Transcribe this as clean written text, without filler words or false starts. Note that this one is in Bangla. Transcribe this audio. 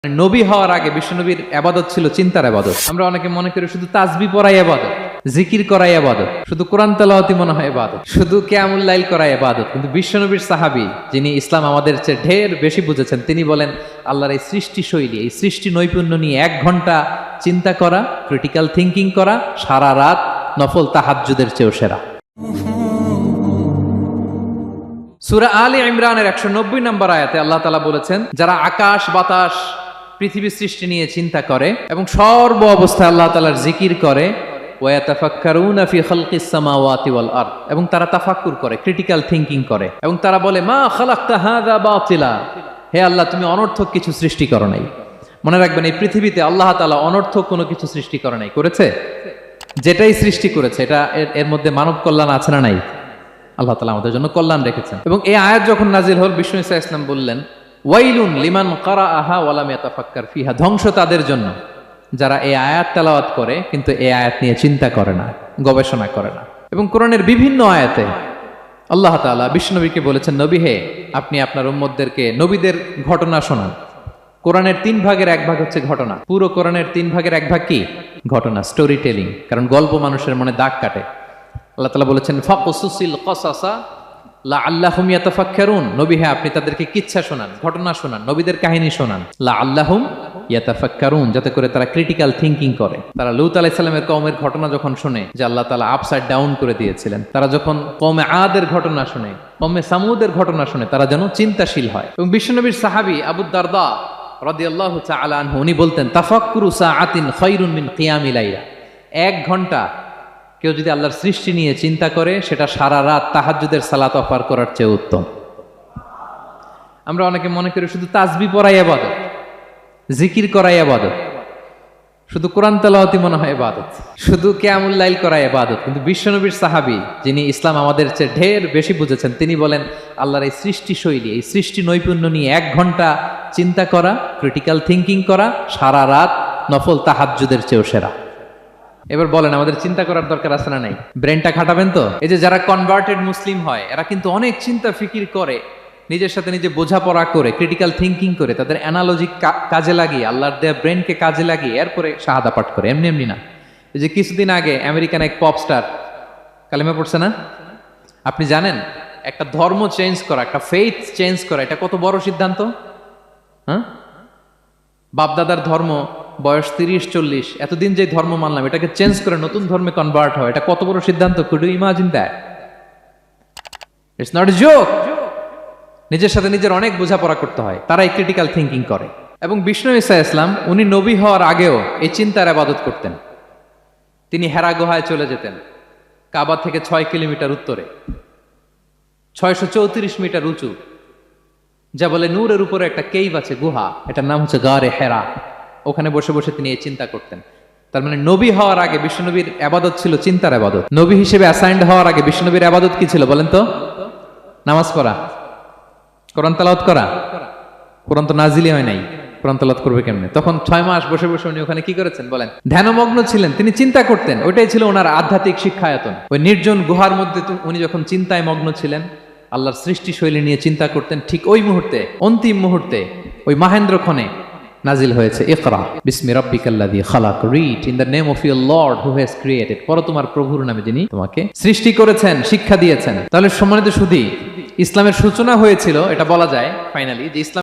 নবী হওয়ার আগে বিশ্বনবীর ইবাদত ছিল চিন্তার ইবাদত। আমরা অনেকে মনে করি শুধু তাসবিহ পড়াই ইবাদত, জিকির করাই ইবাদত, শুধু কোরআন তেলাওয়াতই মনে হয় ইবাদত, শুধু কিয়ামুল লাইল করাই ইবাদত। কিন্তু বিশ্বনবীর সাহাবী যিনি ইসলাম আমাদের চেয়ে ঢের বেশি বুঝেছেন, তিনি বলেন আল্লাহর এই সৃষ্টি শৈলী, এই সৃষ্টি নৈপুণ্য নিয়ে 1 ঘন্টা চিন্তা করা, ক্রিটিক্যাল থিঙ্কিং করা, সারা রাত নফল তাহাজ্জুদের চেয়েও সেরা। সূরা আলে ইমরানের 190 নম্বর আয়াতে আল্লাহ তাআলা বলেছেন, যারা আকাশ বাতাস পৃথিবী সৃষ্টি নিয়ে চিন্তা করে এবং সর্ব অবস্থায় আল্লাহ তাআলার জিকির করে, ওয়া ইয়াতাফাক্কারুনা ফি খালকিস সামাওয়াতি ওয়াল আরদ, এবং তারা তাফাক্কুর করে, ক্রিটিক্যাল থিঙ্কিং করে, এবং তারা বলে মা খালাকতা হাযা বাতিলা, হে আল্লাহ তুমি অনর্থক কিছু সৃষ্টি করো নাই। মনে রাখবেন, এই পৃথিবীতে আল্লাহ তাআলা অনর্থক কোনো কিছু সৃষ্টি করে নাই, করেছে? যেটাই সৃষ্টি করেছে এটা এর মধ্যে মানব কল্যাণ আছে না নাই? আল্লাহ তাআলা আমাদের জন্য কল্যাণ রেখেছেন। এবং এই আয়াত যখন নাজিল হল, বিষ্ণু ঈসা ইসলাম বললেন, ওয়াইলুন লিমান কারাআহা ওয়া লাম ইয়াতাফাক্কার ফিহা, ধ্বংস তাদের জন্য যারা এই আয়াত তেলাওয়াত করে কিন্তু এই আয়াত নিয়ে চিন্তা করে না, গবেষণা করে না। এবং কোরআনের বিভিন্ন আয়াতে আল্লাহ তাআলা বিশ্বনবীকে বলেছেন, নবী হে, আপনি আপনার উম্মতদেরকে নবীদের ঘটনা শোনান। কোরআনের 3 ভাগের 1 ভাগ হচ্ছে ঘটনা। পুরো কোরআনের 3 ভাগের 1 ভাগ কি? ঘটনা, স্টোরি টেলিং। কারণ গল্প মানুষের মনে দাগ কাটে। আল্লাহ তাআলা বলেছেন, ফাকুসুসিল কসাসা লাআল্লাহুম ইয়াতাফাক্কারুন, নবী হে আপনি তাদেরকে কিচ্ছা শোনান, ঘটনা শোনান, নবীদের কাহিনী শোনান, লাআল্লাহুম ইয়াতাফাক্কারুন, যাতে করে তারা ক্রিটিক্যাল থিঙ্কিং করে। তারা লূত আলাইহিস সালামের কওমের ঘটনা যখন শুনে যে আল্লাহ তাআলা আপসাইড ডাউন করে দিয়েছিলেন, তারা যখন কওমে আদের ঘটনা শুনে, কওমে সামুদের ঘটনা শুনে, তারা যেন চিন্তাশীল হয়। এবং বিশ্বনবীর সাহাবী আবু দারদা রাদিয়াল্লাহু তাআলা আনহু, উনি বলতেন, তাফাক্কুরু সাআতিন খায়রুন মিন কিয়ামিল লাইলা, 1 ঘন্টা কেউ যদি আল্লাহর সৃষ্টি নিয়ে চিন্তা করে, সেটা সারা রাত তাহাজ্জুদের সালাত পার করার চেয়ে উত্তম। আমরা অনেকে মনে করি শুধু তাসবিহ পড়াই ইবাদত, জিকির করাই ইবাদত, শুধু কোরআন তেলাওয়াতই মনে হয় ইবাদত, শুধু কিয়ামুল লাইল করাই ইবাদত। কিন্তু বিশ্বনবীর সাহাবী যিনি ইসলাম আমাদের চেয়ে ঢের বেশি বুঝেছেন, তিনি বলেন আল্লাহর এই সৃষ্টি শৈলী, এই সৃষ্টি নৈপুণ্য নিয়ে 1 ঘন্টা চিন্তা করা, ক্রিটিক্যাল থিঙ্কিং করা, সারা রাত নফল তাহাজ্জুদের চেয়েও সেরা। এবার বলেন, আমাদের চিন্তা করার দরকার আছে না নাই? ব্রেনটা খাটাবেন তো? এই যে যারা কনভার্টেড মুসলিম হয়, এরা কিন্তু অনেক চিন্তা ফিকির করে, নিজের সাথে নিজে বোঝাপড়া করে, ক্রিটিক্যাল থিঙ্কিং করে, তাদের অ্যানালজি কাজে লাগিয়ে, আল্লাহর দেয়া ব্রেনকে কাজে লাগিয়ে এরপরে শাহাদা পাঠ করে, এমনি এমনি না। এই যে কিছুদিন আগে আমেরিকান এক পপ স্টার কালেমা পড়ছে না? আপনি জানেন একটা ধর্ম চেঞ্জ করা, একটা ফেইথ চেঞ্জ করা, এটা কত বড় সিদ্ধান্ত? হ্যাঁ, বাপদাদার ধর্ম, বয়স 30-40, এতদিন যে ধর্ম মানলাম, এটাকে চেঞ্জ করে নতুন ধর্মে কনভার্ট হয়, এটা কত বড় সিদ্ধান্ত? Could you imagine that? It's not a joke. নিজের সাথে নিজের অনেক বোঝাপড়া করতে হয়, তারাই ক্রিটিক্যাল থিঙ্কিং করে। এবং বিষ্ণু ঈসা ইসলাম, উনি নবী হওয়ার আগেও এই চিন্তার ইবাদত করতেন। তিনি হেরা গুহায় চলে যেতেন, কাবা থেকে 6 কিলোমিটার উত্তরে, 634 মিটার উঁচু, যা বলে নূরের উপরে একটা কেইভ আছে, গুহা, এটার নাম হচ্ছে গারে হেরা। ওখানে বসে বসে তিনি এই চিন্তা করতেন। তার মানে নবী হওয়ার আগে বিশ্বনবীর ইবাদত ছিল চিন্তার ইবাদত। নবী হিসেবে অ্যাসাইন্ড হওয়ার আগে বিশ্বনবীর ইবাদত কি ছিল বলেন তো? নামাজ পড়া, কোরআন তেলাওয়াত করা। কোরআন তো নাজিলই হয় নাই, কোরআন তেলাওয়াত করবে কেমনে? তখন 6 মাস বসে বসে উনি ওখানে কি করেছেন বলেন? ধ্যানমগ্ন ছিলেন, তিনি চিন্তা করতেন। ওইটাই ছিল ওনার আধ্যাত্মিক শিক্ষায়তন। ওই নির্জন গুহার মধ্যে উনি যখন চিন্তায় মগ্ন ছিলেন, আল্লাহর সৃষ্টি শৈলী নিয়ে চিন্তা করতেন, ঠিক ওই মুহূর্তে, অন্তিম মুহূর্তে, ওই মাহেন্দ্রক্ষণে নাজিল হয়েছে ইকরা বিসমি রাব্বিকাল্লাযী খালাক, read in the name of your lord who has created, পড়ো তোমার প্রভুর নামে যিনি তোমাকে সৃষ্টি করেছেন, শিক্ষা দিয়েছেন। তাহলে সম্মানিত সুধী, ইসলামের সূচনা হয়েছিল, এটা বলা যায় ফাইনালি, যে ইসলাম